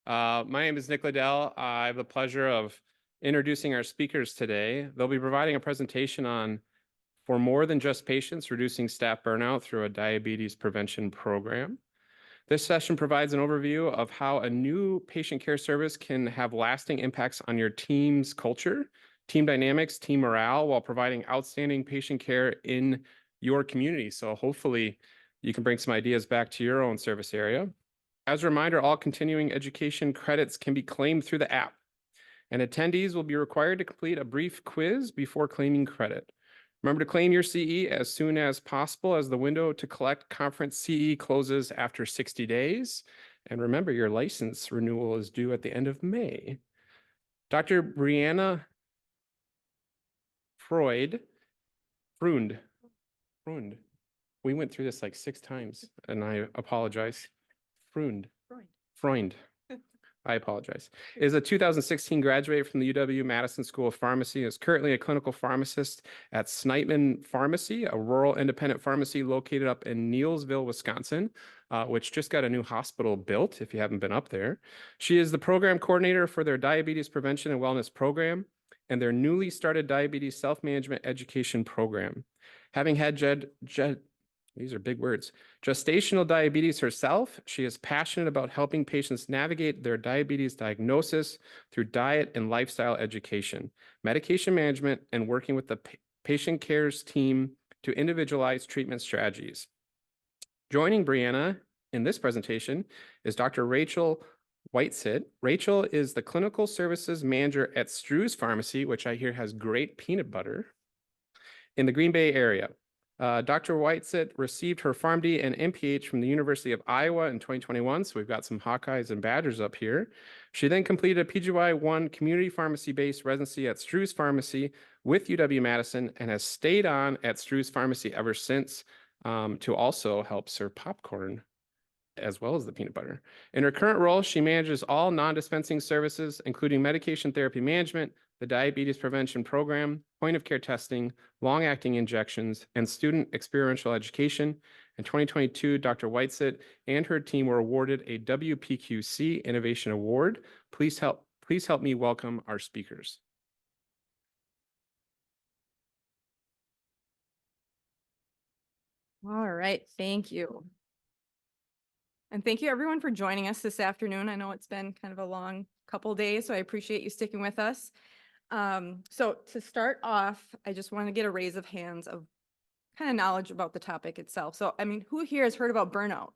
My name is Nick Liddell. I have the pleasure of introducing our speakers today. They'll be providing a presentation on For More Than Just Patients, Reducing Staff Burnout Through a Diabetes Prevention Program. This session provides an overview of how a new patient care service can have lasting impacts on your team's culture, team dynamics, team morale, while providing outstanding patient care in your community. So hopefully you can bring some ideas back to your own service area. As a reminder, all continuing education credits can be claimed through the app, and attendees will be required to complete a brief quiz before claiming credit. Remember to claim your CE as soon as possible, as the window to collect conference CE closes after 60 days. And remember, your license renewal is due at the end of May. Dr. Brianna Freund. We went through this like 6 times, and I apologize. Freund. I apologize. Is a 2016 graduate from the UW-Madison School of Pharmacy, is currently a clinical pharmacist at Snipeman Pharmacy, a rural independent pharmacy located up in Neillsville, Wisconsin, which just got a new hospital built, if you haven't been up there. She is the program coordinator for their diabetes prevention and wellness program and their newly started diabetes self-management education program. Having had these are big words. Gestational diabetes herself, she is passionate about helping patients navigate their diabetes diagnosis through diet and lifestyle education, medication management, and working with the patient cares team to individualize treatment strategies. Joining Brianna in this presentation is Dr. Rachel Whitesitt. Rachel is the clinical services manager at Stru's Pharmacy, which I hear has great peanut butter, in the Green Bay area. Dr. Whitesitt received her PharmD and MPH from the University of Iowa in 2021, so we've got some Hawkeyes and Badgers up here. She then completed a PGY-1 community pharmacy-based residency at Stru's Pharmacy with UW-Madison and has stayed on at Stru's Pharmacy ever since to also help serve popcorn as well as the peanut butter. In her current role, she manages all non-dispensing services, including medication therapy management, the diabetes prevention program, point of care testing, long-acting injections, and student experiential education. In 2022, Dr. Whitesitt and her team were awarded a WPQC Innovation Award. Please help me welcome our speakers. All right, thank you. And thank you everyone for joining us this afternoon. I know it's been kind of a long couple days, so I appreciate you sticking with us. So to start off, I just want to get a raise of hands of kind of knowledge about the topic itself. So, I mean, who here has heard about burnout?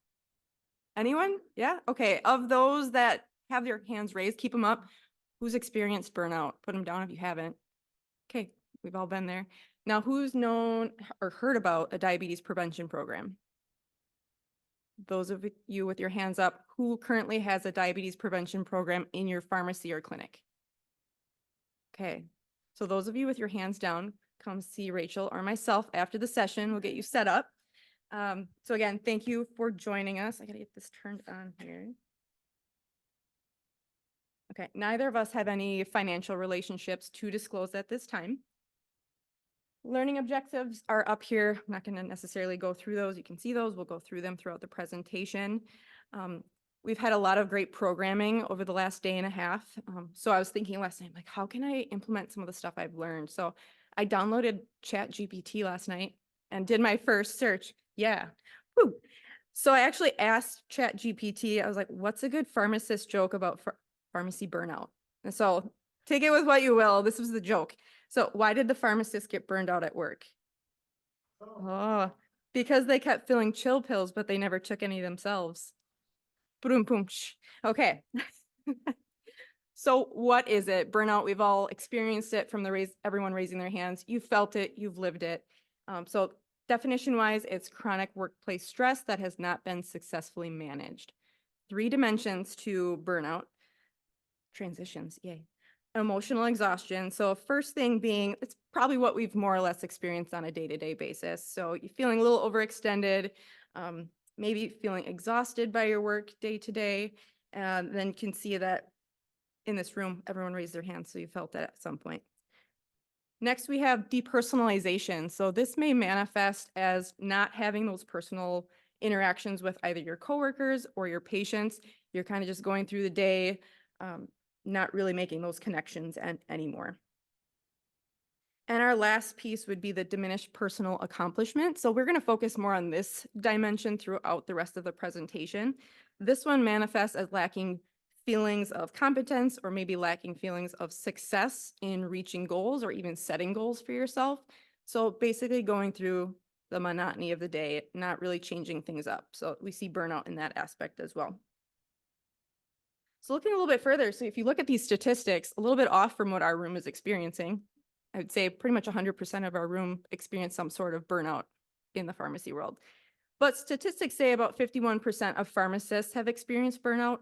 Anyone? Yeah? Okay. Of those that have their hands raised, keep them up. Who's experienced burnout? Put them down if you haven't. Okay, we've all been there. Now, who's known or heard about a diabetes prevention program? Those of you with your hands up, who currently has a diabetes prevention program in your pharmacy or clinic? Okay, so those of you with your hands down, come see Rachel or myself after the session. We'll get you set up. So again, thank you for joining us. I gotta get this turned on here. Okay, neither of us have any financial relationships to disclose at this time. Learning objectives are up here. I'm not going to necessarily go through those. You can see those. We'll go through them throughout the presentation. We've had a lot of great programming over the last day and a half. So I was thinking last night, like, how can I implement some of the stuff I've learned? So I downloaded ChatGPT last night and did my first search. Yeah. Woo. So I actually asked ChatGPT, I was like, what's a good pharmacist joke about pharmacy burnout? And so take it with what you will. This was the joke. So why did the pharmacist get burned out at work? Oh, because they kept filling chill pills, but they never took any themselves. Boom, boom. Okay. So what is it? Burnout, we've all experienced it from everyone raising their hands. You've felt it, you've lived it. So definition-wise, it's chronic workplace stress that has not been successfully managed. 3 dimensions to burnout. Transitions, yay. Emotional exhaustion. So first thing being, it's probably what we've more or less experienced on a day-to-day basis. So you're feeling a little overextended, maybe feeling exhausted by your work day to day. And then you can see that in this room, everyone raised their hands, so you felt that at some point. Next, we have depersonalization. So this may manifest as not having those personal interactions with either your coworkers or your patients. You're kind of just going through the day, not really making those connections anymore. And our last piece would be the diminished personal accomplishment. So we're going to focus more on this dimension throughout the rest of the presentation. This one manifests as lacking feelings of competence or maybe lacking feelings of success in reaching goals or even setting goals for yourself. So basically going through the monotony of the day, not really changing things up. So we see burnout in that aspect as well. So looking a little bit further, so if you look at these statistics, a little bit off from what our room is experiencing, I would say pretty much 100% of our room experience some sort of burnout in the pharmacy world. But statistics say about 51% of pharmacists have experienced burnout,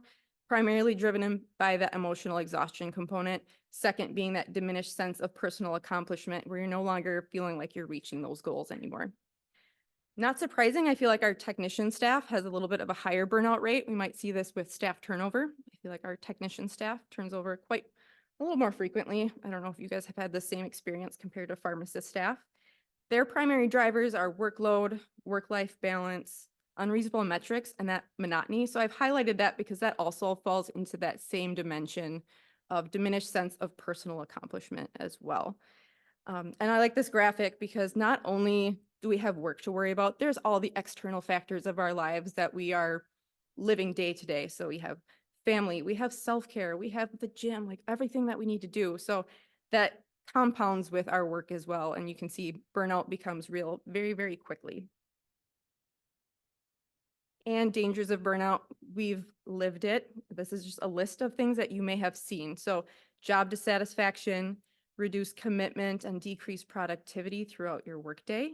primarily driven by the emotional exhaustion component. Second being that diminished sense of personal accomplishment where you're no longer feeling like you're reaching those goals anymore. Not surprising, I feel like our technician staff has a little bit of a higher burnout rate. We might see this with staff turnover. I feel like our technician staff turns over quite a little more frequently. I don't know if you guys have had the same experience compared to pharmacist staff. Their primary drivers are workload, work-life balance, unreasonable metrics, and that monotony. So I've highlighted that because that also falls into that same dimension of diminished sense of personal accomplishment as well. And I like this graphic because not only do we have work to worry about, there's all the external factors of our lives that we are living day to day. So we have family, we have self-care, we have the gym, like everything that we need to do. So that compounds with our work as well. And you can see burnout becomes real very, very quickly. And dangers of burnout, we've lived it. This is just a list of things that you may have seen. So job dissatisfaction, reduced commitment, and decreased productivity throughout your workday.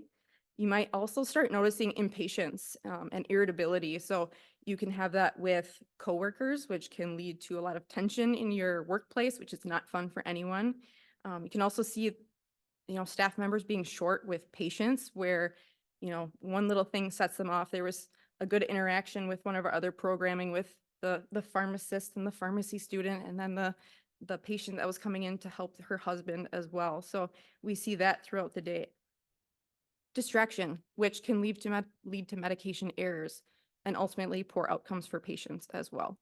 You might also start noticing impatience and irritability. So you can have that with coworkers, which can lead to a lot of tension in your workplace, which is not fun for anyone. You can also see, staff members being short with patients where, one little thing sets them off. There was a good interaction with one of our other programming with the pharmacist and the pharmacy student, and then the patient that was coming in to help her husband as well. So we see that throughout the day. Distraction, which can lead to medication errors and ultimately poor outcomes for patients as well.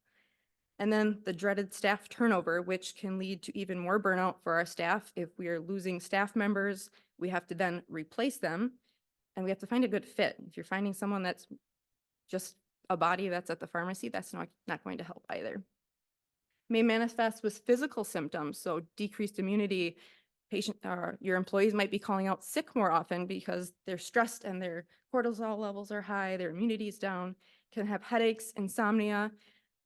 And then the dreaded staff turnover, which can lead to even more burnout for our staff. If we are losing staff members, we have to then replace them and we have to find a good fit. If you're finding someone that's just a body that's at the pharmacy, that's not going to help either. May manifest with physical symptoms, so decreased immunity. Your employees might be calling out sick more often because they're stressed and their cortisol levels are high, their immunity is down, can have headaches, insomnia.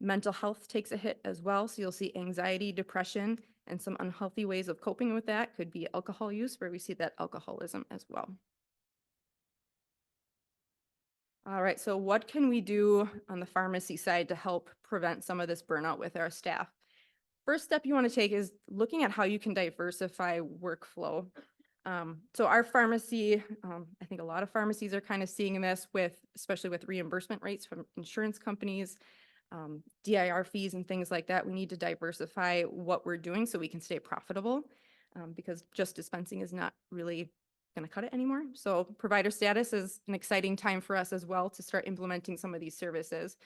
Mental health takes a hit as well. So you'll see anxiety, depression, and some unhealthy ways of coping with that could be alcohol use, where we see that alcoholism as well. All right, so what can we do on the pharmacy side to help prevent some of this burnout with our staff? First step you want to take is looking at how you can diversify workflow. So our pharmacy, I think a lot of pharmacies are kind of seeing this especially with reimbursement rates from insurance companies, DIR fees and things like that. We need to diversify what we're doing so we can stay profitable because just dispensing is not really going to cut it anymore. So provider status is an exciting time for us as well to start implementing some of these services.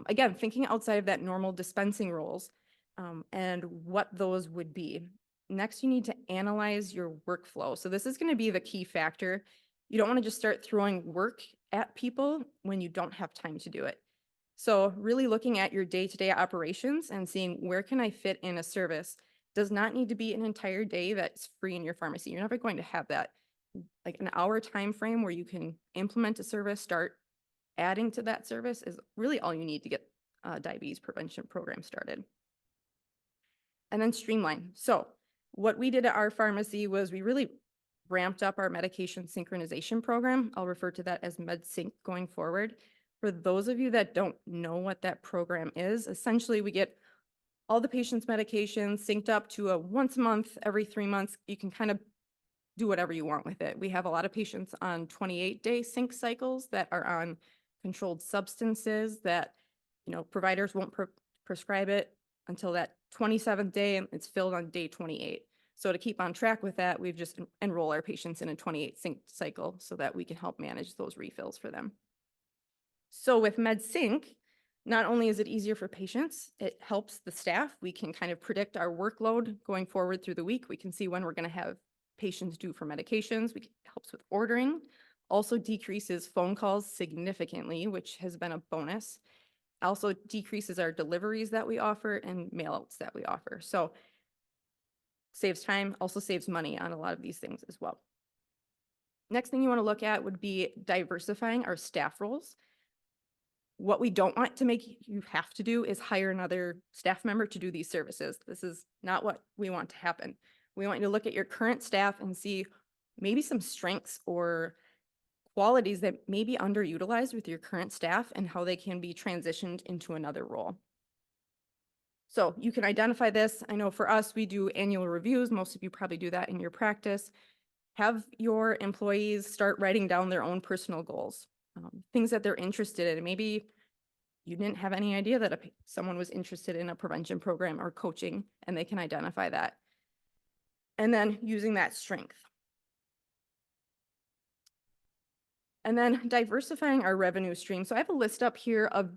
Again, thinking outside of that normal dispensing roles and what those would be. Next, you need to analyze your workflow. So this is going to be the key factor. You don't want to just start throwing work at people when you don't have time to do it. So really looking at your day-to-day operations and seeing where can I fit in a service. Does not need to be an entire day that's free in your pharmacy. You're never going to have that. Like an hour time frame where you can implement a service, start adding to that service is really all you need to get a diabetes prevention program started. And then streamline. So what we did at our pharmacy was we really ramped up our medication synchronization program. I'll refer to that as MedSync going forward. For those of you that don't know what that program is, essentially we get all the patient's medications synced up to a once a month, every 3 months. You can kind of do whatever you want with it. We have a lot of patients on 28-day sync cycles that are on controlled substances that, providers won't prescribe it until that 27th day and it's filled on day 28. So to keep on track with that, we've just enroll our patients in a 28 sync cycle so that we can help manage those refills for them. So with MedSync, Not only is it easier for patients, it helps the staff. We can kind of predict our workload going forward through the week. We can see when we're going to have patients due for medications. Helps with ordering. Also decreases phone calls significantly, which has been a bonus. Also decreases our deliveries that we offer and mailouts that we offer. So saves time, also saves money on a lot of these things as well. Next thing you want to look at would be diversifying our staff roles. What we don't want to make you have to do is hire another staff member to do these services. This is not what we want to happen. We want you to look at your current staff and see maybe some strengths or qualities that may be underutilized with your current staff and how they can be transitioned into another role. So you can identify this. I know for us, we do annual reviews. Most of you probably do that in your practice. Have your employees start writing down their own personal goals, things that they're interested in. Maybe you didn't have any idea that someone was interested in a prevention program or coaching, and they can identify that. And then using that strength. And then diversifying our revenue stream. So I have a list up here of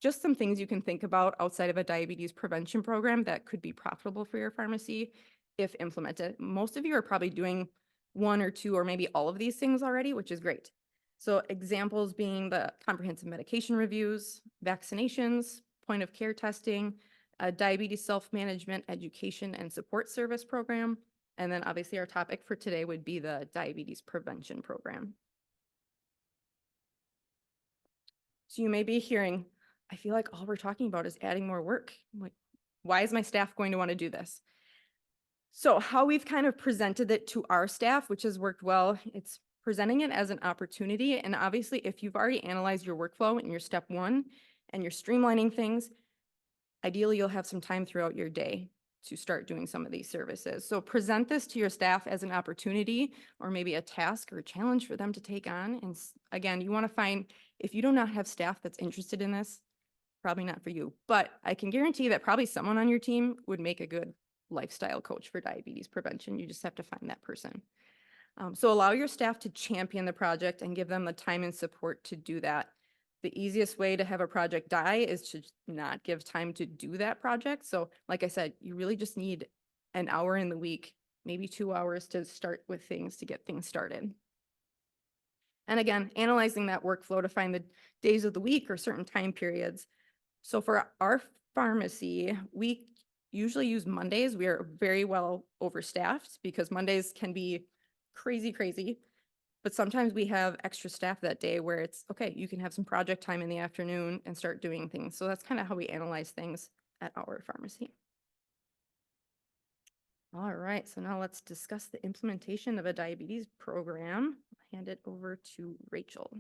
just some things you can think about outside of a diabetes prevention program that could be profitable for your pharmacy if implemented. Most of you are probably doing one or two or maybe all of these things already, which is great. So examples being the comprehensive medication reviews, vaccinations, point of care testing, a diabetes self-management education and support service program. And then obviously our topic for today would be the diabetes prevention program. So you may be hearing, I feel like all we're talking about is adding more work. Like, why is my staff going to want to do this? So how we've kind of presented it to our staff, which has worked well, it's presenting it as an opportunity. And obviously, if you've already analyzed your workflow in your step one and you're streamlining things, ideally you'll have some time throughout your day to start doing some of these services. So present this to your staff as an opportunity or maybe a task or a challenge for them to take on. And again, you want to find, if you do not have staff that's interested in this, probably not for you, but I can guarantee that probably someone on your team would make a good lifestyle coach for diabetes prevention. You just have to find that person. So allow your staff to champion the project and give them the time and support to do that. The easiest way to have a project die is to not give time to do that project. So like I said, you really just need an hour in the week, maybe 2 hours to start with things to get things started. And again, analyzing that workflow to find the days of the week or certain time periods. So for our pharmacy, we usually use Mondays. We are very well overstaffed because Mondays can be crazy. But sometimes we have extra staff that day where it's, okay, you can have some project time in the afternoon and start doing things. So that's kind of how we analyze things at our pharmacy. All right, so now let's discuss the implementation of a diabetes program. I'll hand it over to Rachel.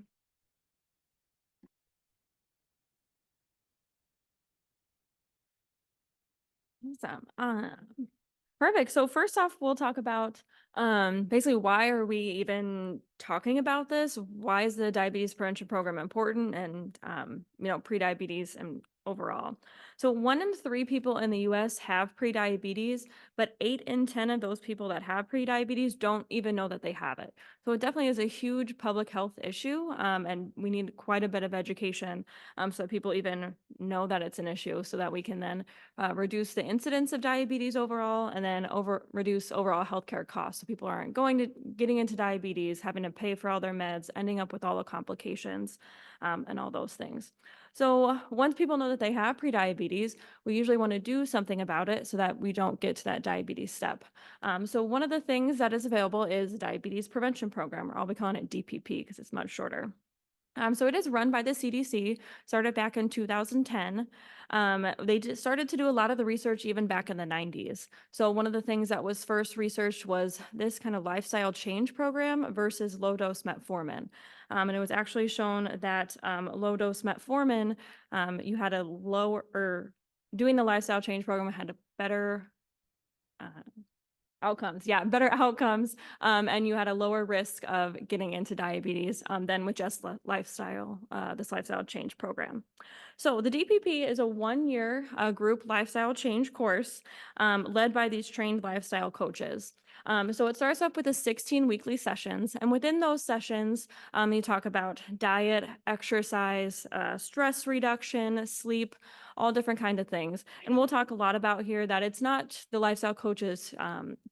Awesome. Perfect. So first off, we'll talk about basically why are we even talking about this? Why is the diabetes prevention program important and pre-diabetes and overall? So 1 in 3 people in the US have prediabetes, but 8 in 10 of those people that have prediabetes don't even know that they have it. So it definitely is a huge public health issue, and we need quite a bit of education so that people even know that it's an issue so that we can then reduce the incidence of diabetes overall and then reduce overall healthcare costs. So people aren't getting into diabetes, having to pay for all their meds, ending up with all the complications and all those things. So once people know that they have prediabetes, we usually want to do something about it so that we don't get to that diabetes step. So one of the things that is available is the Diabetes Prevention Program, or I'll be calling it DPP because it's much shorter. So it is run by the CDC, started back in 2010. They started to do a lot of the research even back in the 90s. So one of the things that was first researched was this kind of lifestyle change program versus low-dose metformin. And it was actually shown that low-dose metformin, you had a lower, or doing the lifestyle change program had a better Outcomes, yeah, better outcomes, and you had a lower risk of getting into diabetes than with just this lifestyle change program. So the DPP is a one-year group lifestyle change course led by these trained lifestyle coaches. So it starts off with the 16 weekly sessions, and within those sessions, you talk about diet, exercise, stress reduction, sleep, all different kind of things. And we'll talk a lot about here that it's not the lifestyle coaches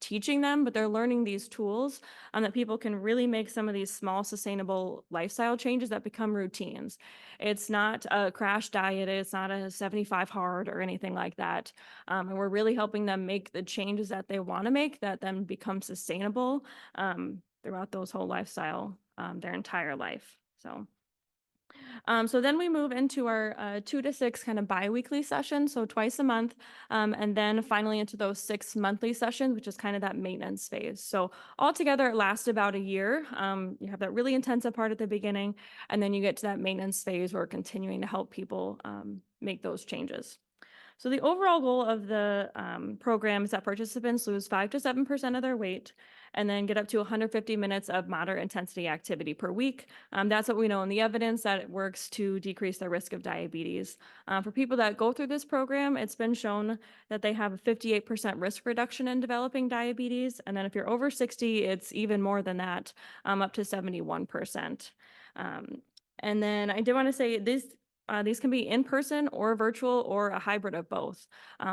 teaching them, but they're learning these tools that people can really make some of these small sustainable lifestyle changes that become routines. It's not a crash diet, it's not a 75 hard or anything like that. And we're really helping them make the changes that they want to make that then become sustainable throughout those whole lifestyle, their entire life. So then we move into our 2 to 6 kind of biweekly sessions, so twice a month, and then finally into those 6 monthly sessions, which is kind of that maintenance phase. So altogether, it lasts about a year. You have that really intensive part at the beginning, and then you get to that maintenance phase where we're continuing to help people make those changes. So the overall goal of the program is that participants lose 5 to 7% of their weight and then get up to 150 minutes of moderate intensity activity per week. That's what we know in the evidence that it works to decrease the risk of diabetes. For people that go through this program, it's been shown that they have a 58% risk reduction in developing diabetes. And then if you're over 60, it's even more than that, up to 71%. And then I did want to say these can be in person or virtual or a hybrid of both.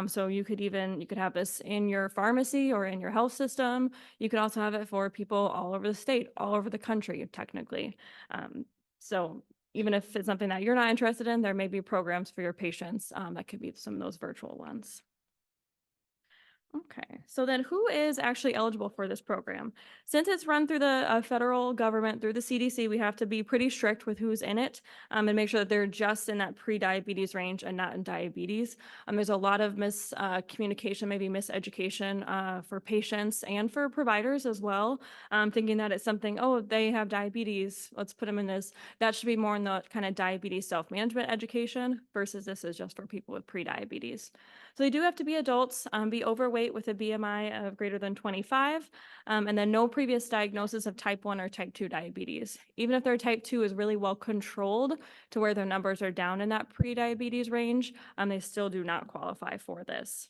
So you could have this in your pharmacy or in your health system. You could also have it for people all over the state, all over the country, technically. So even if it's something that you're not interested in, there may be programs for your patients that could be some of those virtual ones. Okay, so then who is actually eligible for this program? Since it's run through the federal government, through the CDC, we have to be pretty strict with who's in it and make sure that they're just in that pre-diabetes range and not in diabetes. There's a lot of miscommunication, maybe miseducation for patients and for providers as well, thinking that it's something, oh, they have diabetes, let's put them in this. That should be more in the kind of diabetes self-management education versus this is just for people with pre-diabetes. So they do have to be adults, be overweight with a BMI of greater than 25, and then no previous diagnosis of type 1 or type 2 diabetes. Even if their type 2 is really well controlled to where their numbers are down in that pre-diabetes range, they still do not qualify for this.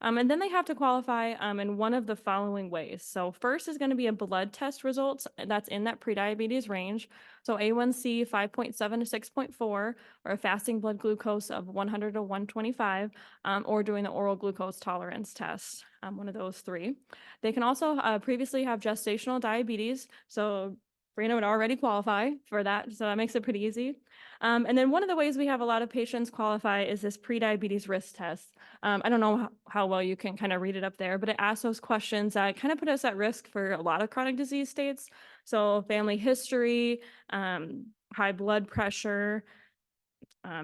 And then they have to qualify in one of the following ways. So first is going to be a blood test results that's in that prediabetes range. So A1C 5.7 to 6.4, or a fasting blood glucose of 100 to 125, or doing the oral glucose tolerance test, one of those three. They can also previously have gestational diabetes. So Brianna would already qualify for that, so that makes it pretty easy. And then one of the ways we have a lot of patients qualify is this prediabetes risk test. I don't know how well you can kind of read it up there, but it asks those questions that kind of put us at risk for a lot of chronic disease states. So family history, high blood pressure,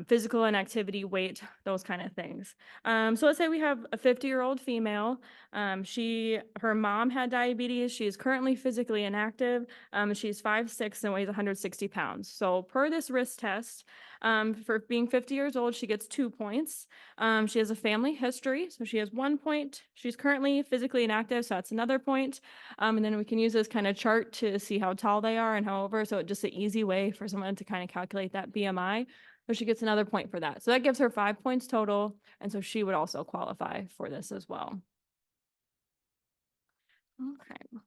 physical inactivity, weight, those kind of things. So let's say we have a 50-year-old female. Her mom had diabetes. She's currently physically inactive. She's 5'6" and weighs 160 pounds. So per this risk test, for being 50 years old, she gets 2 points. She has a family history, so she has 1 point. She's currently physically inactive, so that's another point. And then we can use this kind of chart to see how tall they are and however, so it's just an easy way for someone to kind of calculate that BMI. So she gets another point for that. So that gives her 5 points total. And so she would also qualify for this as well. Okay.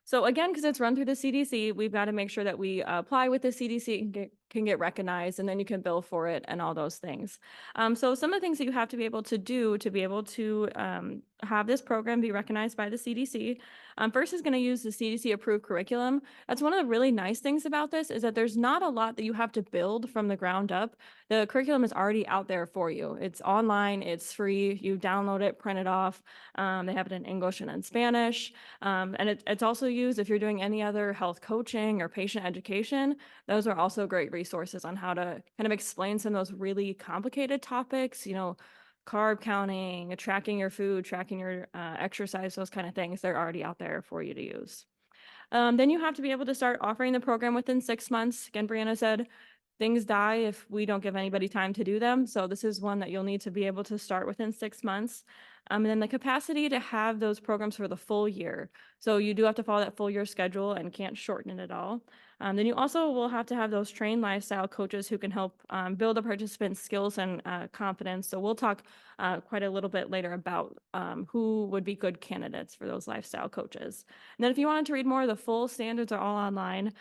So again, because it's run through the CDC, we've got to make sure that we apply with the CDC and can get recognized, and then you can bill for it and all those things. So some of the things that you have to be able to do to be able to have this program be recognized by the CDC. First is going to use the CDC approved curriculum. That's one of the really nice things about this is that there's not a lot that you have to build from the ground up. The curriculum is already out there for you. It's online, it's free, you download it, print it off. They have it in English and in Spanish. And it's also used if you're doing any other health coaching or patient education. Those are also great resources on how to kind of explain some of those really complicated topics, carb counting, tracking your food, tracking your exercise, those kind of things. They're already out there for you to use. Then you have to be able to start offering the program within 6 months. Again, Brianna said things die if we don't give anybody time to do them. So this is one that you'll need to be able to start within 6 months. And then the capacity to have those programs for the full year. So you do have to follow that full year schedule and can't shorten it at all. Then you also will have to have those trained lifestyle coaches who can help build the participants' skills and confidence. So we'll talk quite a little bit later about who would be good candidates for those lifestyle coaches. And then if you wanted to read more, the full standards are all online.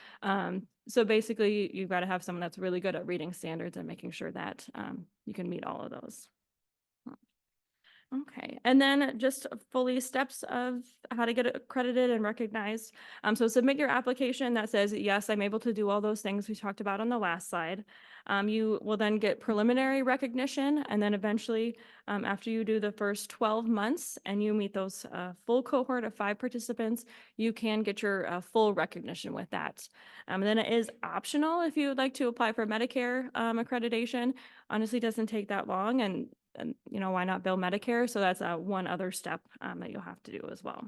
So basically, you've got to have someone that's really good at reading standards and making sure that you can meet all of those. Okay, and then just fully steps of how to get accredited and recognized. So submit your application that says, yes, I'm able to do all those things we talked about on the last slide. You will then get preliminary recognition, and then eventually, after you do the first 12 months and you meet those full cohort of 5 participants, you can get your full recognition with that. And then it is optional if you would like to apply for Medicare accreditation. Honestly, it doesn't take that long, and why not bill Medicare? So that's one other step that you'll have to do as well.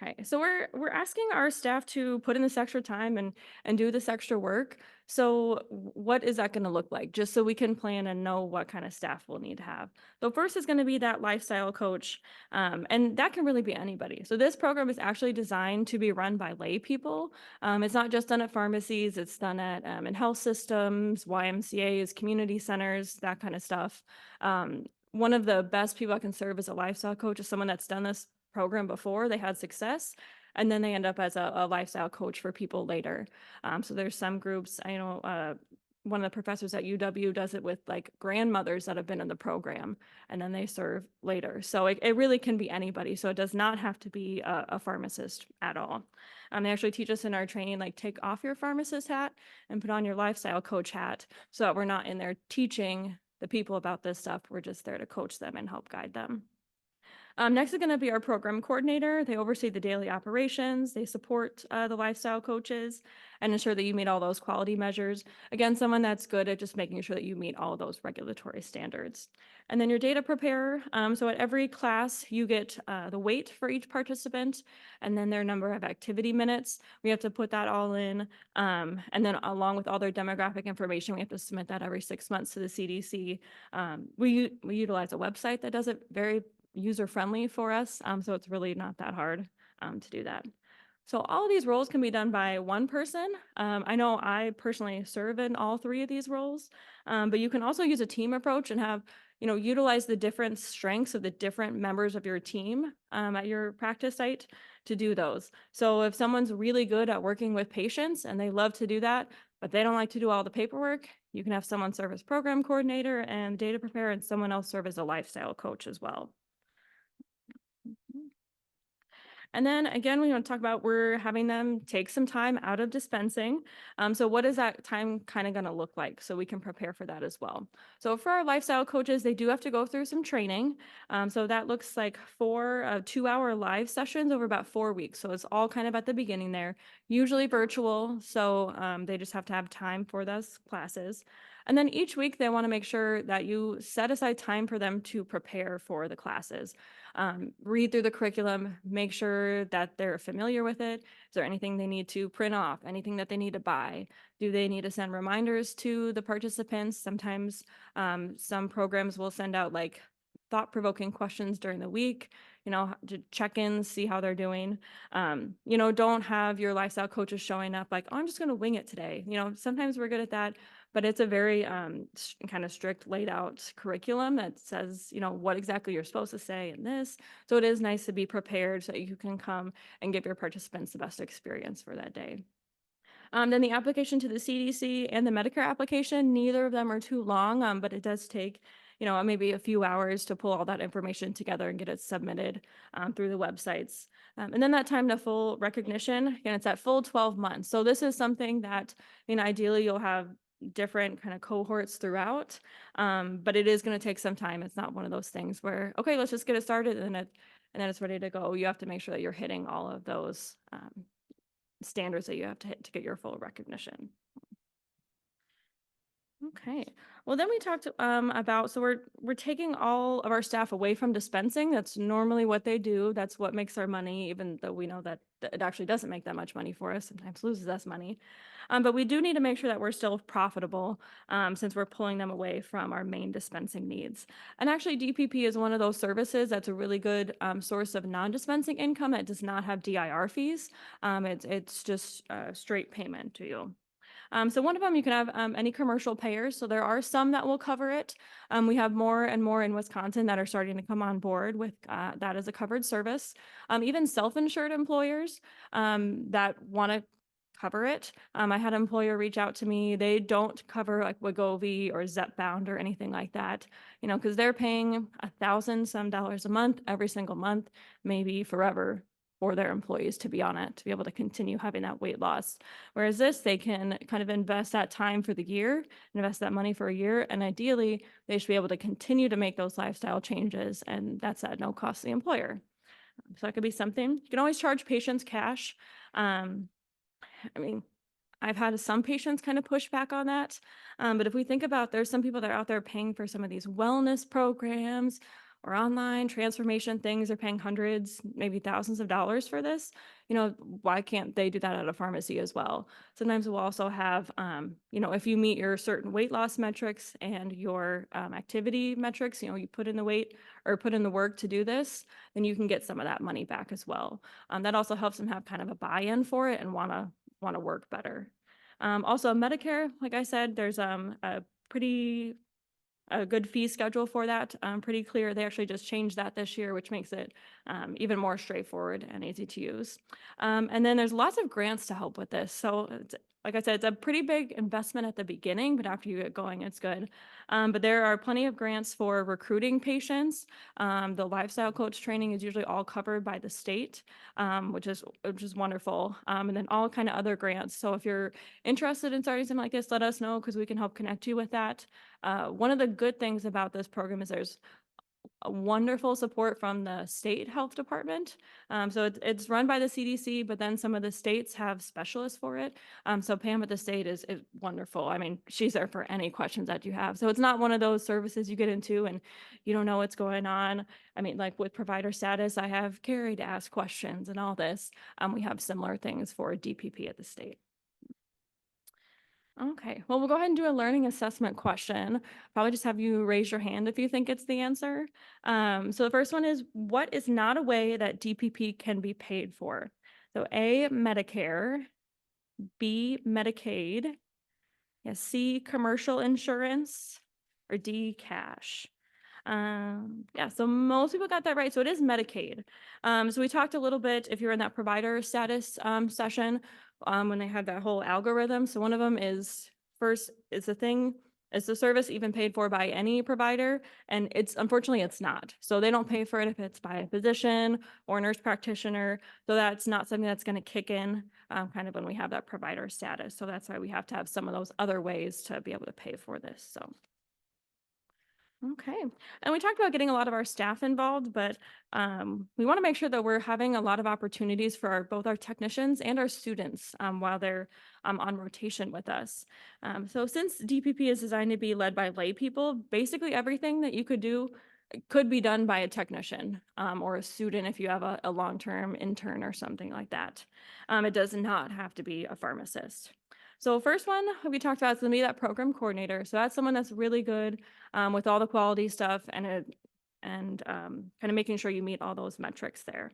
Okay, so we're asking our staff to put in this extra time and do this extra work. So what is that going to look like? Just so we can plan and know what kind of staff we'll need to have. So first is going to be that lifestyle coach, and that can really be anybody. So this program is actually designed to be run by lay people. It's not just done at pharmacies; it's done at in health systems, YMCA's, community centers, that kind of stuff. One of the best people I can serve as a lifestyle coach is someone that's done this program before, they had success, and then they end up as a lifestyle coach for people later. So there's some groups, I know one of the professors at UW does it with like grandmothers that have been in the program, and then they serve later. So it really can be anybody. So it does not have to be a pharmacist at all. They actually teach us in our training, like take off your pharmacist hat and put on your lifestyle coach hat, so that we're not in there teaching the people about this stuff. We're just there to coach them and help guide them. Next is going to be our program coordinator. They oversee the daily operations. They support the lifestyle coaches and ensure that you meet all those quality measures. Again, someone that's good at just making sure that you meet all those regulatory standards. And then your data preparer. So at every class, you get the weight for each participant and then their number of activity minutes. We have to put that all in. And then along with all their demographic information, we have to submit that every 6 months to the CDC. We utilize a website that does it very user-friendly for us, so it's really not that hard to do that. So all of these roles can be done by one person. I know I personally serve in all 3 of these roles, but you can also use a team approach and have, utilize the different strengths of the different members of your team at your practice site to do those. So if someone's really good at working with patients and they love to do that, but they don't like to do all the paperwork, you can have someone serve as program coordinator and data preparer, and someone else serve as a lifestyle coach as well. And then again, we want to talk about, we're having them take some time out of dispensing. So what is that time kind of going to look like? So we can prepare for that as well. So for our lifestyle coaches, they do have to go through some training. So that looks like 4 2-hour live sessions over about 4 weeks. So it's all kind of at the beginning there, usually virtual. So they just have to have time for those classes. And then each week they want to make sure that you set aside time for them to prepare for the classes. Read through the curriculum, make sure that they're familiar with it. Is there anything they need to print off, anything that they need to buy? Do they need to send reminders to the participants? Sometimes some programs will send out like thought-provoking questions during the week, to check in, see how they're doing. Don't have your lifestyle coaches showing up like, oh, I'm just going to wing it today. Sometimes we're good at that, but it's a very kind of strict laid out curriculum that says, what exactly you're supposed to say in this. So it is nice to be prepared so that you can come and give your participants the best experience for that day. Then the application to the CDC and the Medicare application, neither of them are too long, but it does take, maybe a few hours to pull all that information together and get it submitted through the websites. And then that time to full recognition, again, it's at full 12 months. So this is something that, ideally you'll have different kind of cohorts throughout, but it is going to take some time. It's not one of those things where, okay, let's just get it started and then it's ready to go. You have to make sure that you're hitting all of those standards that you have to hit to get your full recognition. Okay. Well, then we talked about, so we're taking all of our staff away from dispensing. That's normally what they do. That's what makes our money, even though we know that it actually doesn't make that much money for us. Sometimes loses us money. But we do need to make sure that we're still profitable, since we're pulling them away from our main dispensing needs. And actually, DPP is one of those services that's a really good source of non-dispensing income that does not have DIR fees. It's just straight payment to you. So one of them, you can have any commercial payers. So there are some that will cover it. We have more and more in Wisconsin that are starting to come on board with that as a covered service. Even self-insured employers that want to cover it. I had an employer reach out to me. They don't cover like Wegovy or Zepbound or anything like that, because they're paying $1,000 a month, every single month, maybe forever, for their employees to be on it, to be able to continue having that weight loss. Whereas this, they can kind of invest that time for the year, invest that money for a year, and ideally, they should be able to continue to make those lifestyle changes, and that's at no cost to the employer. So that could be something. You can always charge patients cash. I mean, I've had some patients kind of push back on that. But if we think about, there's some people that are out there paying for some of these wellness programs or online transformation things. They're paying hundreds, maybe thousands of dollars for this. Why can't they do that at a pharmacy as well? Sometimes we'll also have, if you meet your certain weight loss metrics and your activity metrics, you put in the weight or put in the work to do this, then you can get some of that money back as well. That also helps them have kind of a buy-in for it and want to work better. Also Medicare, like I said, there's a good fee schedule for that, pretty clear. They actually just changed that this year, which makes it even more straightforward and easy to use. And then there's lots of grants to help with this. So like I said, it's a pretty big investment at the beginning, but after you get going, it's good. But there are plenty of grants for recruiting patients. The lifestyle coach training is usually all covered by the state, which is wonderful. And then all kind of other grants. So if you're interested in starting something like this, let us know because we can help connect you with that. One of the good things about this program is there's a wonderful support from the state health department. So it's run by the CDC, but then some of the states have specialists for it. So Pam at the state is wonderful. I mean, she's there for any questions that you have. So it's not one of those services you get into and you don't know what's going on. I mean, like with provider status, I have Carrie to ask questions and all this. We have similar things for DPP at the state. Okay, well, we'll go ahead and do a learning assessment question. Probably just have you raise your hand if you think it's the answer. So the first one is, what is not a way that DPP can be paid for? So A, Medicare, B, Medicaid, C, commercial insurance, or D, cash. Yeah, so most people got that right. So it is Medicaid. So we talked a little bit, if you're in that provider status session, when they had that whole algorithm. So one of them is, first, is the service even paid for by any provider? And unfortunately it's not. So they don't pay for it if it's by a physician or a nurse practitioner. So that's not something that's going to kick in kind of when we have that provider status. So that's why we have to have some of those other ways to be able to pay for this. So. Okay. And we talked about getting a lot of our staff involved, but we want to make sure that we're having a lot of opportunities for both our technicians and our students while they're on rotation with us. So since DPP is designed to be led by lay people, basically everything that you could do could be done by a technician or a student if you have a long-term intern or something like that. It does not have to be a pharmacist. So first one we talked about is going to be that program coordinator. So that's someone that's really good with all the quality stuff and kind of making sure you meet all those metrics there.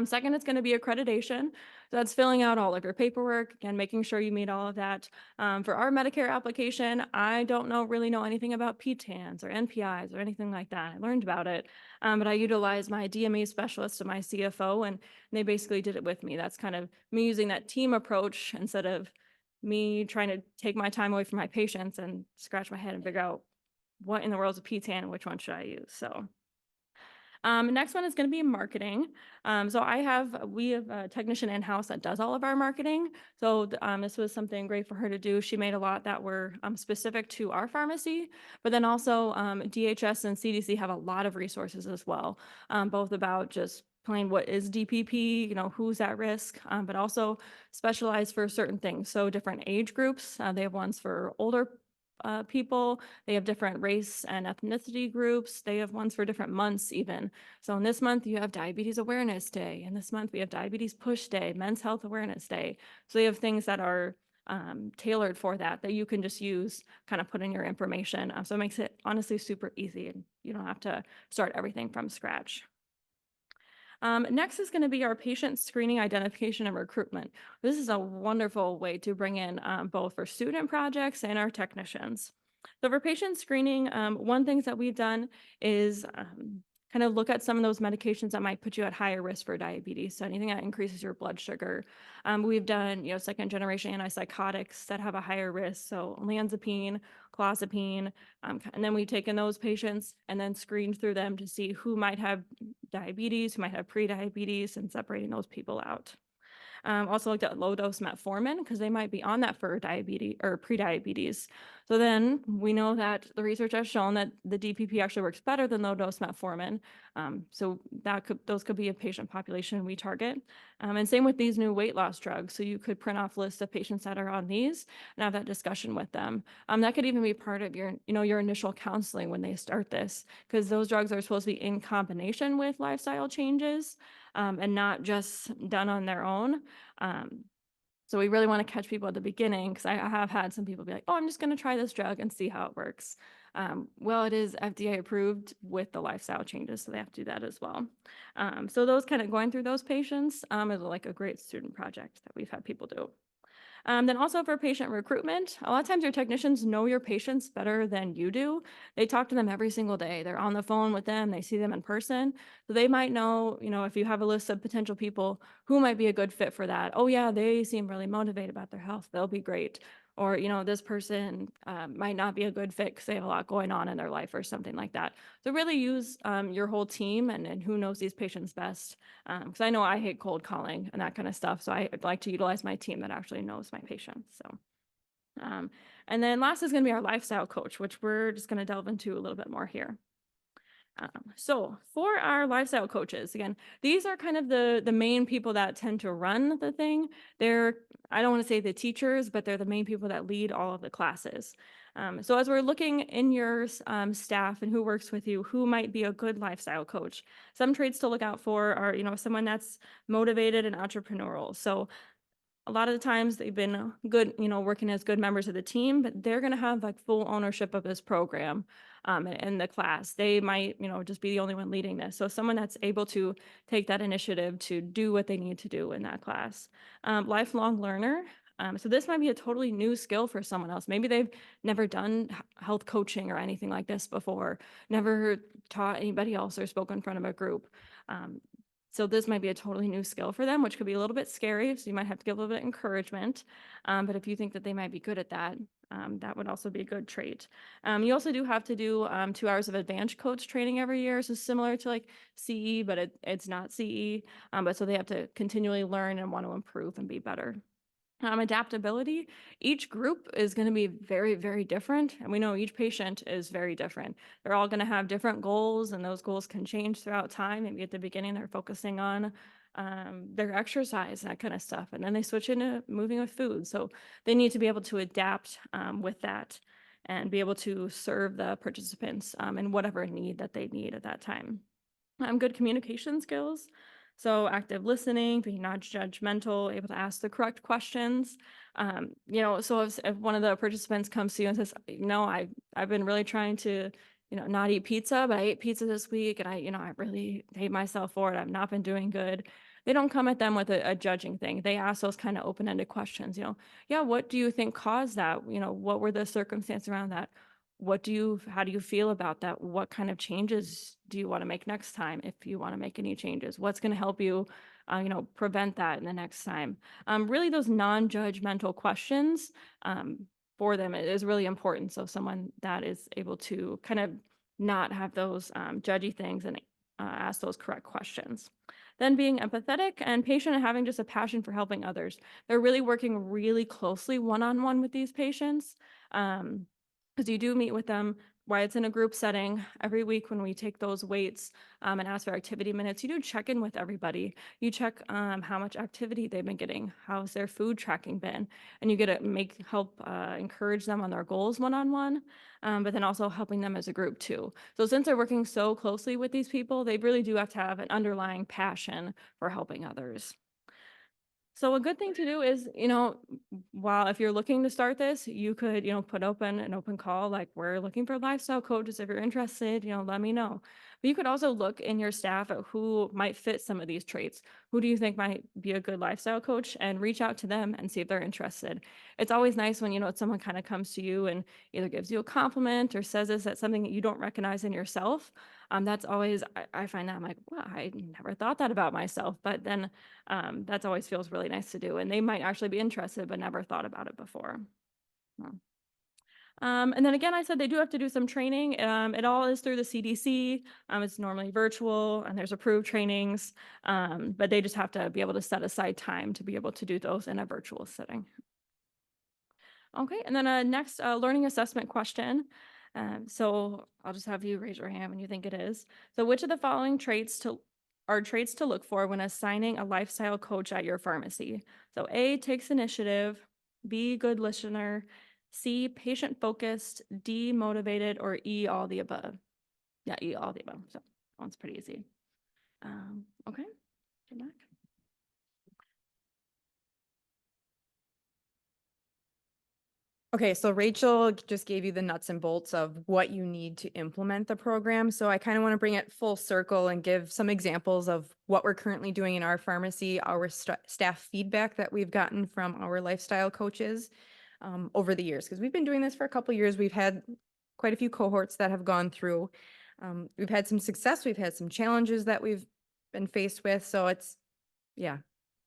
Second, it's going to be accreditation. So that's filling out all of your paperwork and making sure you meet all of that. For our Medicare application, I don't really know anything about PTANs or NPIs or anything like that. I learned about it, but I utilized my DME specialist and my CFO, and they basically did it with me. That's kind of me using that team approach instead of me trying to take my time away from my patients and scratch my head and figure out what in the world is a PTAN and which one should I use. So next one is going to be marketing. So we have a technician in-house that does all of our marketing. So this was something great for her to do. She made a lot that were specific to our pharmacy, but then also DHS and CDC have a lot of resources as well, both about just plain what is DPP, who's at risk, but also specialized for certain things. So different age groups, they have ones for older people. They have different race and ethnicity groups. They have ones for different months even. So in this month, you have Diabetes Awareness Day. And this month, we have Diabetes Push Day, Men's Health Awareness Day. So they have things that are tailored for that you can just use, kind of put in your information. So it makes it honestly super easy, and you don't have to start everything from scratch. Next is going to be our patient screening, identification, and recruitment. This is a wonderful way to bring in both for student projects and our technicians. So for patient screening, one thing that we've done is kind of look at some of those medications that might put you at higher risk for diabetes. So anything that increases your blood sugar. We've done, second generation antipsychotics that have a higher risk. So olanzapine, clozapine, and then we've taken those patients and then screened through them to see who might have diabetes, who might have pre-diabetes, and separating those people out. Also looked at low dose metformin because they might be on that for diabetes or pre-diabetes. So then we know that the research has shown that the DPP actually works better than low dose metformin. So those could be a patient population we target. And same with these new weight loss drugs. So you could print off lists of patients that are on these and have that discussion with them. That could even be part of your initial counseling when they start this, because those drugs are supposed to be in combination with lifestyle changes. And not just done on their own. So we really want to catch people at the beginning, because I have had some people be like, oh, I'm just going to try this drug and see how it works. Well, it is FDA approved with the lifestyle changes, so they have to do that as well. So those kind of going through those patients is like a great student project that we've had people do. Then also for patient recruitment, a lot of times your technicians know your patients better than you do. They talk to them every single day. They're on the phone with them. They see them in person. So they might know, if you have a list of potential people who might be a good fit for that. Oh yeah, they seem really motivated about their health. They'll be great. Or, this person might not be a good fit because they have a lot going on in their life or something like that. So really use your whole team and who knows these patients best. Because I know I hate cold calling and that kind of stuff. So I like to utilize my team that actually knows my patients. So, and then last is going to be our lifestyle coach, which we're just going to delve into a little bit more here. So for our lifestyle coaches, again, these are kind of the main people that tend to run the thing. I don't want to say the teachers, but they're the main people that lead all of the classes. So as we're looking in your staff and who works with you, who might be a good lifestyle coach, some traits to look out for are, someone that's motivated and entrepreneurial. So a lot of the times they've been good, working as good members of the team, but they're going to have like full ownership of this program in the class. They might, just be the only one leading this. So someone that's able to take that initiative to do what they need to do in that class. Lifelong learner. So this might be a totally new skill for someone else. Maybe they've never done health coaching or anything like this before, never taught anybody else or spoken in front of a group. So this might be a totally new skill for them, which could be a little bit scary. So you might have to give a little bit of encouragement. But if you think that they might be good at that, that would also be a good trait. You also do have to do 2 hours of advanced coach training every year. So similar to like CE, but it's not CE. But so they have to continually learn and want to improve and be better. Adaptability, each group is going to be very, very different. And we know each patient is very different. They're all going to have different goals, and those goals can change throughout time. Maybe at the beginning, they're focusing on their exercise, that kind of stuff. And then they switch into moving with food. So they need to be able to adapt with that and be able to serve the participants in whatever need that they need at that time. Good communication skills. So active listening, being non-judgmental, able to ask the correct questions. So if one of the participants comes to you and says, I've been really trying to, not eat pizza, but I ate pizza this week and I really hate myself for it. I've not been doing good. They don't come at them with a judging thing. They ask those kind of open-ended questions, what do you think caused that? What were the circumstances around that? How do you feel about that? What kind of changes do you want to make next time? If you want to make any changes, what's going to help you, prevent that in the next time? Really those non-judgmental questions for them is really important. So someone that is able to kind of not have those judgy things and ask those correct questions. Then being empathetic and patient and having just a passion for helping others. They're really working really closely one-on-one with these patients. Because you do meet with them why it's in a group setting. Every week when we take those weights and ask for activity minutes, you do check in with everybody. You check how much activity they've been getting, how's their food tracking been, and you get to help encourage them on their goals one-on-one, but then also helping them as a group too. So since they're working so closely with these people, they really do have to have an underlying passion for helping others. So a good thing to do is, while if you're looking to start this, you could, put open an open call, like we're looking for lifestyle coaches. If you're interested, let me know. But you could also look in your staff at who might fit some of these traits. Who do you think might be a good lifestyle coach, and reach out to them and see if they're interested. It's always nice when, someone kind of comes to you and either gives you a compliment or says this, that's something that you don't recognize in yourself. That's always, I find that I'm like, wow, I never thought that about myself. But then that's always feels really nice to do. And they might actually be interested, but never thought about it before. Yeah. And then again, I said they do have to do some training. It all is through the CDC. It's normally virtual and there's approved trainings, but they just have to be able to set aside time to be able to do those in a virtual setting. Okay, and then next learning assessment question. So I'll just have you raise your hand when you think it is. So which of the following are traits to look for when assigning a lifestyle coach at your pharmacy? So A, takes initiative, B, good listener, C, patient focused, D, motivated, or E, all the above. Yeah, E, all the above. So that one's pretty easy. Okay, get back. Okay, so Rachel just gave you the nuts and bolts of what you need to implement the program. So I kind of want to bring it full circle and give some examples of what we're currently doing in our pharmacy, our staff feedback that we've gotten from our lifestyle coaches over the years. Because we've been doing this for a couple of years. We've had quite a few cohorts that have gone through. We've had some success. We've had some challenges that we've been faced with. So it's, yeah,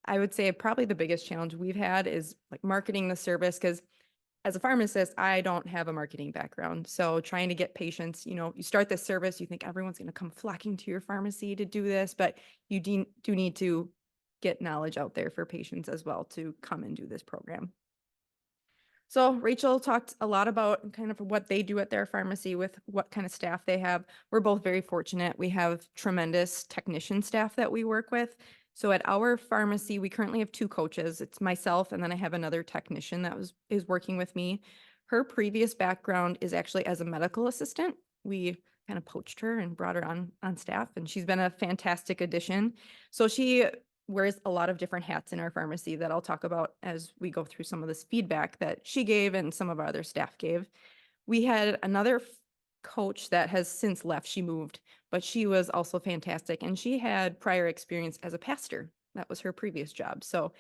I would say probably the biggest challenge we've had is like marketing the service, because as a pharmacist, I don't have a marketing background. So trying to get patients, you start this service, you think everyone's going to come flocking to your pharmacy to do this, but you do need to get knowledge out there for patients as well to come and do this program. So Rachel talked a lot about kind of what they do at their pharmacy with what kind of staff they have. We're both very fortunate. We have tremendous technician staff that we work with. So at our pharmacy, we currently have 2 coaches. It's myself, and then I have another technician that is working with me. Her previous background is actually as a medical assistant. We kind of poached her and brought her on staff, and she's been a fantastic addition. So she wears a lot of different hats in our pharmacy that I'll talk about as we go through some of this feedback that she gave and some of our other staff gave. We had another coach that has since left. She moved, but she was also fantastic. And she had prior experience as a pastor. That was her previous job. So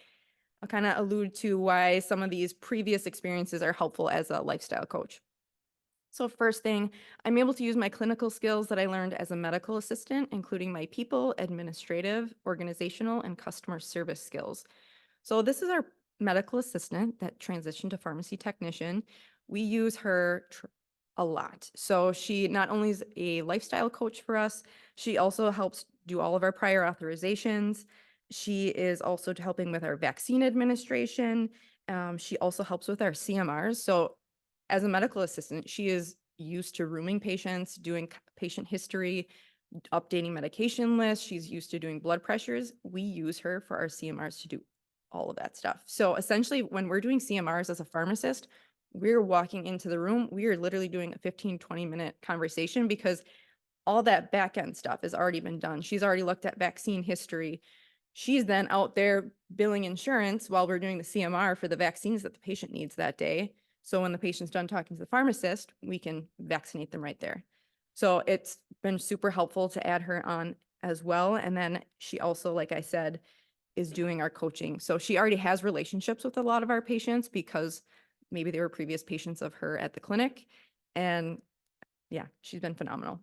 I'll kind of allude to why some of these previous experiences are helpful as a lifestyle coach. So first thing, I'm able to use my clinical skills that I learned as a medical assistant, including my people, administrative, organizational, and customer service skills. So this is our medical assistant that transitioned to pharmacy technician. We use her a lot. So she not only is a lifestyle coach for us, she also helps do all of our prior authorizations. She is also helping with our vaccine administration. She also helps with our CMRs. So as a medical assistant, she is used to rooming patients, doing patient history, updating medication lists. She's used to doing blood pressures. We use her for our CMRs to do all of that stuff. So essentially, when we're doing CMRs as a pharmacist, we're walking into the room, we are literally doing a 15, 20-minute conversation because all that back end stuff has already been done. She's already looked at vaccine history. She's then out there billing insurance while we're doing the CMR for the vaccines that the patient needs that day. So when the patient's done talking to the pharmacist, we can vaccinate them right there. So it's been super helpful to add her on as well. And then she also, like I said, is doing our coaching. So she already has relationships with a lot of our patients because maybe they were previous patients of her at the clinic. And yeah, she's been phenomenal.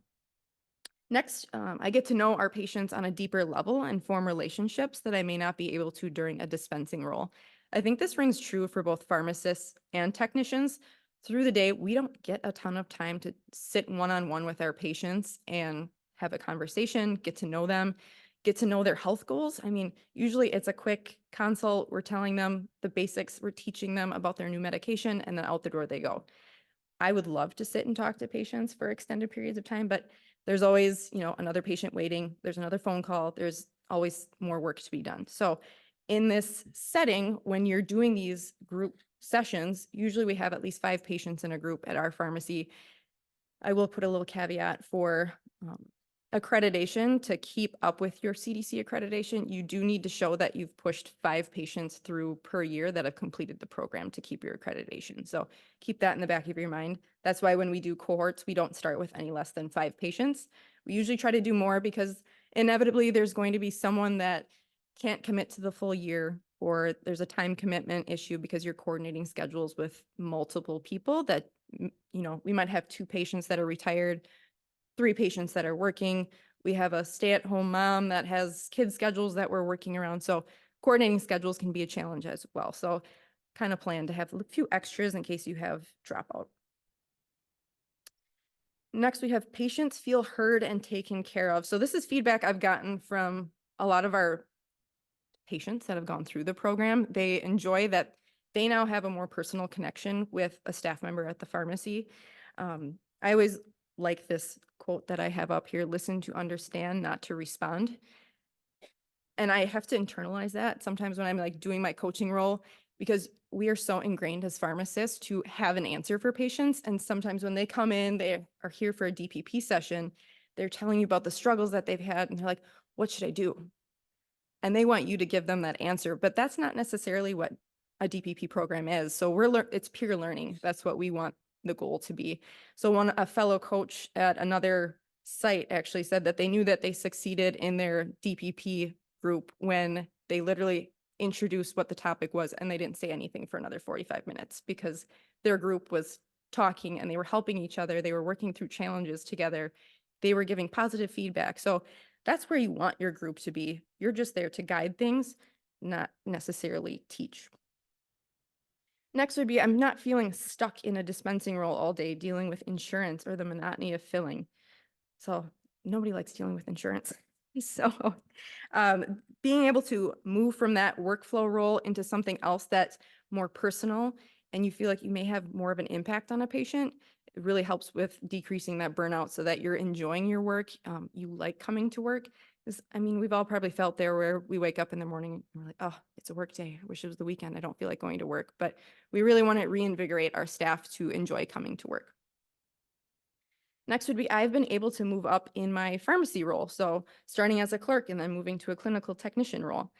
Next, I get to know our patients on a deeper level and form relationships that I may not be able to during a dispensing role. I think this rings true for both pharmacists and technicians. Through the day, we don't get a ton of time to sit one-on-one with our patients and have a conversation, get to know them, get to know their health goals. I mean, usually it's a quick consult. We're telling them the basics. We're teaching them about their new medication, and then out the door they go. I would love to sit and talk to patients for extended periods of time, but there's always, another patient waiting. There's another phone call. There's always more work to be done. So in this setting, when you're doing these group sessions, usually we have at least 5 patients in a group at our pharmacy. I will put a little caveat for accreditation. To keep up with your CDC accreditation, you do need to show that you've pushed 5 patients through per year that have completed the program to keep your accreditation. So keep that in the back of your mind. That's why when we do cohorts, we don't start with any less than 5 patients. We usually try to do more because inevitably there's going to be someone that can't commit to the full year, or there's a time commitment issue because you're coordinating schedules with multiple people that, we might have 2 patients that are retired, 3 patients that are working. We have a stay-at-home mom that has kids' schedules that we're working around. So coordinating schedules can be a challenge as well. So kind of plan to have a few extras in case you have dropout. Next, we have patients feel heard and taken care of. So this is feedback I've gotten from a lot of our patients that have gone through the program. They enjoy that they now have a more personal connection with a staff member at the pharmacy. I always like this quote that I have up here: listen to understand, not to respond. And I have to internalize that sometimes when I'm like doing my coaching role, because we are so ingrained as pharmacists to have an answer for patients. And sometimes when they come in, they are here for a DPP session, they're telling you about the struggles that they've had, and they're like, what should I do? And they want you to give them that answer, but that's not necessarily what a DPP program is. So it's peer learning. That's what we want the goal to be. So a fellow coach at another site actually said that they knew that they succeeded in their DPP group when they literally introduced what the topic was and they didn't say anything for another 45 minutes because their group was talking and they were helping each other. They were working through challenges together. They were giving positive feedback. So that's where you want your group to be. You're just there to guide things, not necessarily teach. Next would be, I'm not feeling stuck in a dispensing role all day dealing with insurance or the monotony of filling. So nobody likes dealing with insurance. So being able to move from that workflow role into something else that's more personal and you feel like you may have more of an impact on a patient, it really helps with decreasing that burnout so that you're enjoying your work. You like coming to work. We've all probably felt there where we wake up in the morning and we're like, oh, it's a work day. I wish it was the weekend. I don't feel like going to work. But we really want to reinvigorate our staff to enjoy coming to work. Next would be, I've been able to move up in my pharmacy role. So starting as a clerk and then moving to a clinical technician role.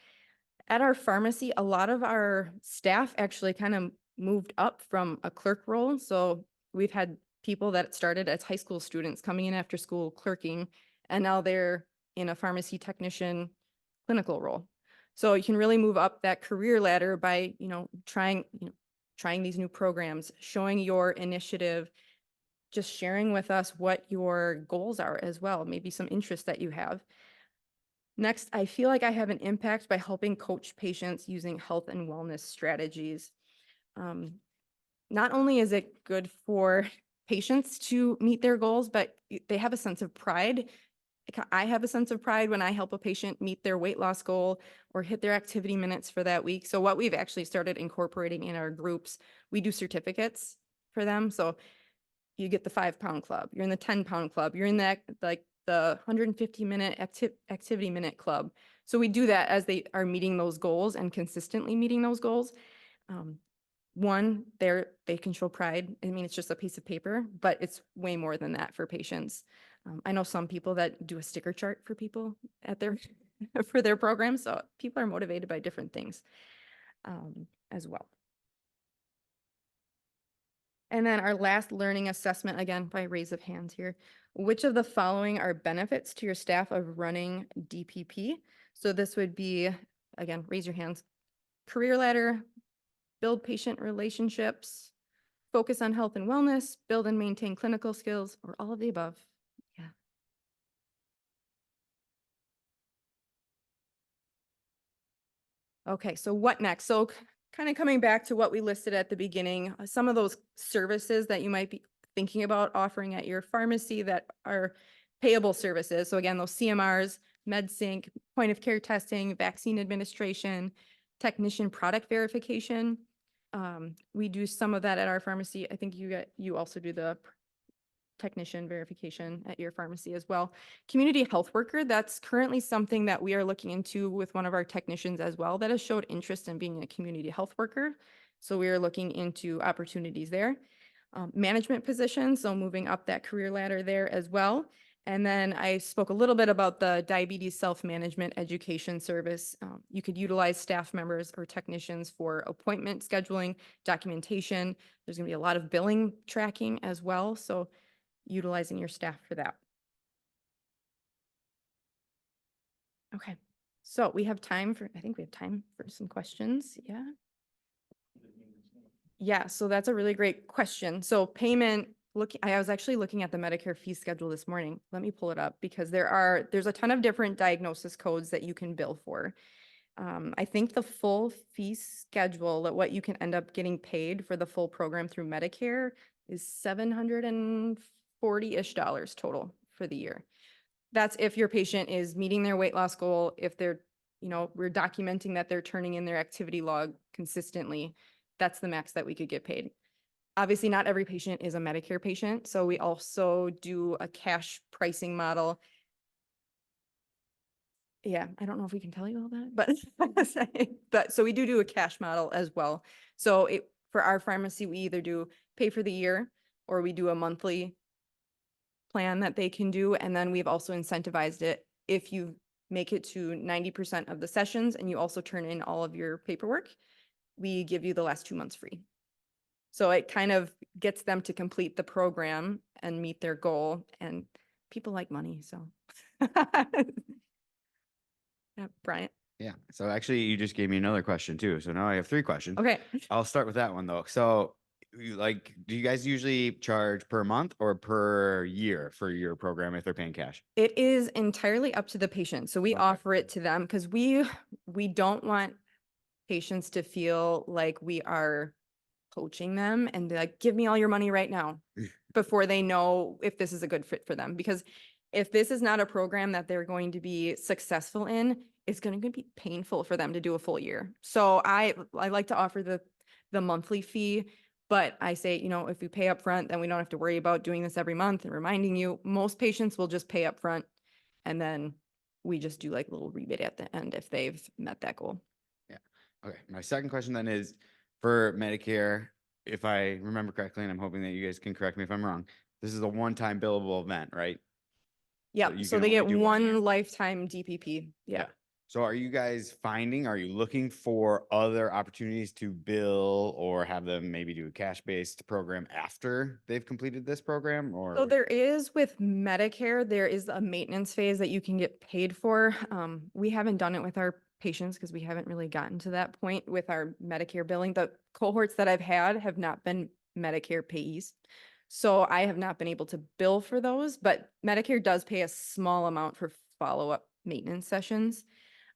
At our pharmacy, a lot of our staff actually kind of moved up from a clerk role. So we've had people that started as high school students coming in after school clerking, and now they're in a pharmacy technician clinical role. So you can really move up that career ladder by, trying these new programs, showing your initiative, just sharing with us what your goals are as well, maybe some interests that you have. Next, I feel like I have an impact by helping coach patients using health and wellness strategies. Not only is it good for patients to meet their goals, but they have a sense of pride. I have a sense of pride when I help a patient meet their weight loss goal or hit their activity minutes for that week. So what we've actually started incorporating in our groups, we do certificates for them. So you get the 5-pound club, you're in the 10-pound club, you're in that like the 150-minute activity minute club. So we do that as they are meeting those goals and consistently meeting those goals. One, they can show pride. It's just a piece of paper, but it's way more than that for patients. I know some people that do a sticker chart for people at their for their program. So people are motivated by different things as well. And then our last learning assessment, again, by raise of hands here. Which of the following are benefits to your staff of running DPP? So this would be, again, raise your hands. Career ladder, build patient relationships, focus on health and wellness, build and maintain clinical skills, or all of the above. Yeah. Okay, so what next? So kind of coming back to what we listed at the beginning, some of those services that you might be thinking about offering at your pharmacy that are payable services. So again, those CMRs, MedSync, point of care testing, vaccine administration, technician product verification. We do some of that at our pharmacy. I think you also do the technician verification at your pharmacy as well. Community health worker, that's currently something that we are looking into with one of our technicians as well that has showed interest in being a community health worker. So we are looking into opportunities there. Management positions, so moving up that career ladder there as well. And then I spoke a little bit about the diabetes self-management education service. You could utilize staff members or technicians for appointment scheduling, documentation. There's going to be a lot of billing tracking as well. So utilizing your staff for that. Okay, so we have time for, I think we have time for some questions. Yeah. Yeah, so that's a really great question. So payment, I was actually looking at the Medicare fee schedule this morning. Let me pull it up because there's a ton of different diagnosis codes that you can bill for. I think the full fee schedule, that what you can end up getting paid for the full program through Medicare is $740-ish total for the year. That's if your patient is meeting their weight loss goal, if they're, we're documenting that they're turning in their activity log consistently. That's the max that we could get paid. Obviously, not every patient is a Medicare patient, so we also do a cash pricing model. Yeah, I don't know if we can tell you all that, but so we do a cash model as well. So for our pharmacy, we either do pay for the year or we do a monthly plan that they can do. And then we've also incentivized it. If you make it to 90% of the sessions and you also turn in all of your paperwork, we give you the last 2 months free. So it kind of gets them to complete the program and meet their goal, and people like money, so. Yeah, Brian. Yeah. So actually, you just gave me another question too. So now I have 3 questions. Okay. I'll start with that one though. So, do you guys usually charge per month or per year for your program if they're paying cash? It is entirely up to the patient. So we Okay. offer it to them because we don't want patients to feel like we are poaching them and be like, give me all your money right now before they know if this is a good fit for them. Because if this is not a program that they're going to be successful in, it's going to be painful for them to do a full year. So I like to offer the monthly fee, but I say, if we pay up front, then we don't have to worry about doing this every month and reminding you. Most patients will just pay up front, and then we just do like a little rebate at the end if they've met that goal. Yeah. Okay. My second question then is for Medicare, if I remember correctly, and I'm hoping that you guys can correct me if I'm wrong, this is a one-time billable event, right? Yeah, you so can they only get do one year? one lifetime DPP. Yeah. So are you looking for other opportunities to bill or have them maybe do a cash-based program after they've completed this program, or? So there is with Medicare, there is a maintenance phase that you can get paid for. We haven't done it with our patients because we haven't really gotten to that point with our Medicare billing. The cohorts that I've had have not been Medicare payees. So I have not been able to bill for those, but Medicare does pay a small amount for follow-up maintenance sessions.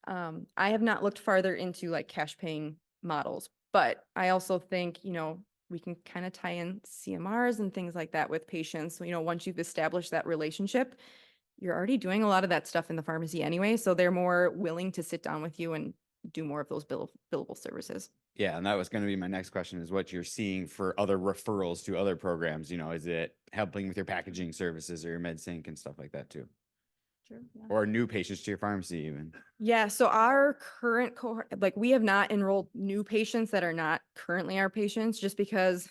I have not looked farther into like cash paying models, but I also think, we can kind of tie in CMRs and things like that with patients. So, once you've established that relationship, you're already doing a lot of that stuff in the pharmacy anyway. So they're more willing to sit down with you and do more of those billable services. Yeah, and that was going to be my next question, is what you're seeing for other referrals to other programs. Is it helping with your packaging services or your MedSync and stuff like that too? Sure. Yeah. Or new patients to your pharmacy even? Yeah, so our current cohort, like we have not enrolled new patients that are not currently our patients, just because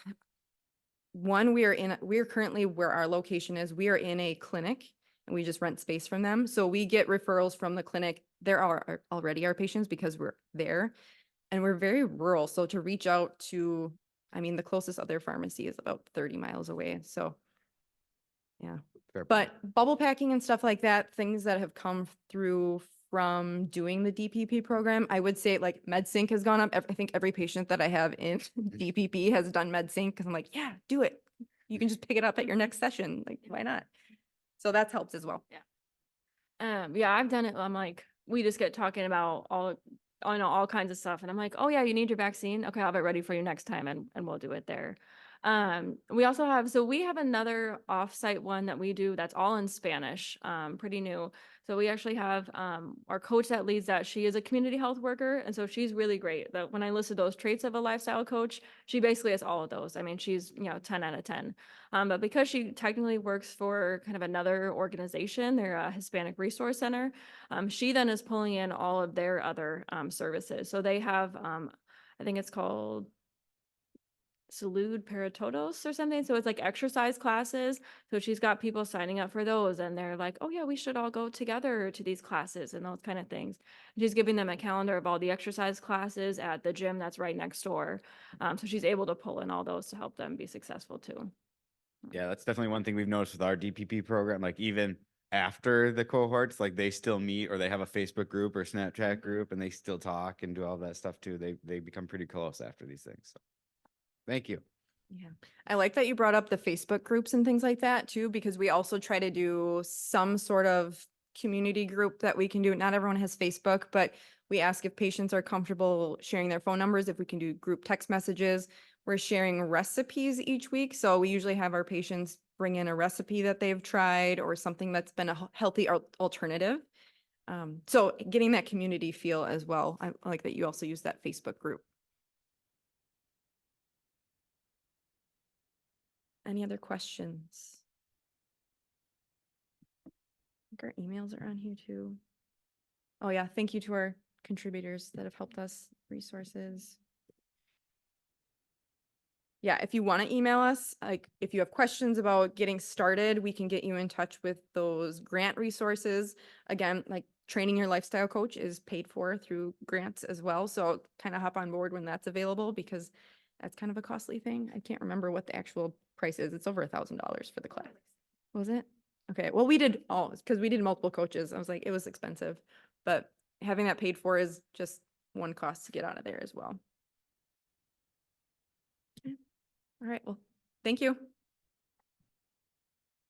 one, we're currently where our location is, we are in a clinic and we just rent space from them. So we get referrals from the clinic. There are already our patients because we're there and we're very rural. So to reach out to, the closest other pharmacy is about 30 miles away. So yeah. Fair But bubble packing and stuff like that, things that have come through from doing the DPP program, I would say like MedSync has gone up. I think every patient that I have in DPP has done MedSync because I'm like, yeah, do it. You can just pick it up at your next session. Like, why not? So that's helped as well. Yeah, I've done it. I'm like, we just get talking about all kinds of stuff. And I'm like, oh yeah, you need your vaccine. Okay, I'll have it ready for you next time. And we'll do it there. We also have, so we have another offsite one that we do that's all in Spanish, pretty new. So we actually have our coach that leads that. She is a community health worker, and so she's really great. That when I listed those traits of a lifestyle coach, she basically has all of those. I mean, she's 10 out of 10. But because she technically works for kind of another organization, they're a Hispanic Resource Center. She then is pulling in all of their other services. So they have, I think it's called Salud para Todos or something. So it's like exercise classes. So she's got people signing up for those, and they're like, oh yeah, we should all go together to these classes and those kind of things. She's giving them a calendar of all the exercise classes at the gym that's right next door. So she's able to pull in all those to help them be successful too. Yeah, that's definitely one thing we've noticed with our DPP program. Like even after the cohorts, like they still meet or they have a Facebook group or Snapchat group and they still talk and do all that stuff too. They become pretty close after these things. So thank you. Yeah. I like that you brought up the Facebook groups and things like that too, because we also try to do some sort of community group that we can do. Not everyone has Facebook, but we ask if patients are comfortable sharing their phone numbers, if we can do group text messages. We're sharing recipes each week. So we usually have our patients bring in a recipe that they've tried or something that's been a healthy alternative. So getting that community feel as well. I like that you also use that Facebook group. Any other questions? I think our emails are on here too. Oh yeah, thank you to our contributors that have helped us, resources. Yeah, if you want to email us, like if you have questions about getting started, we can get you in touch with those grant resources. Again, like training your lifestyle coach is paid for through grants as well. So kind of hop on board when that's available because that's kind of a costly thing. I can't remember what the actual price is. It's over $1,000 for the class. Was it? Okay, well, we did all, because we did multiple coaches. I was like, it was expensive, but having that paid for is just one cost to get out of there as well. Okay. All right, well, thank you.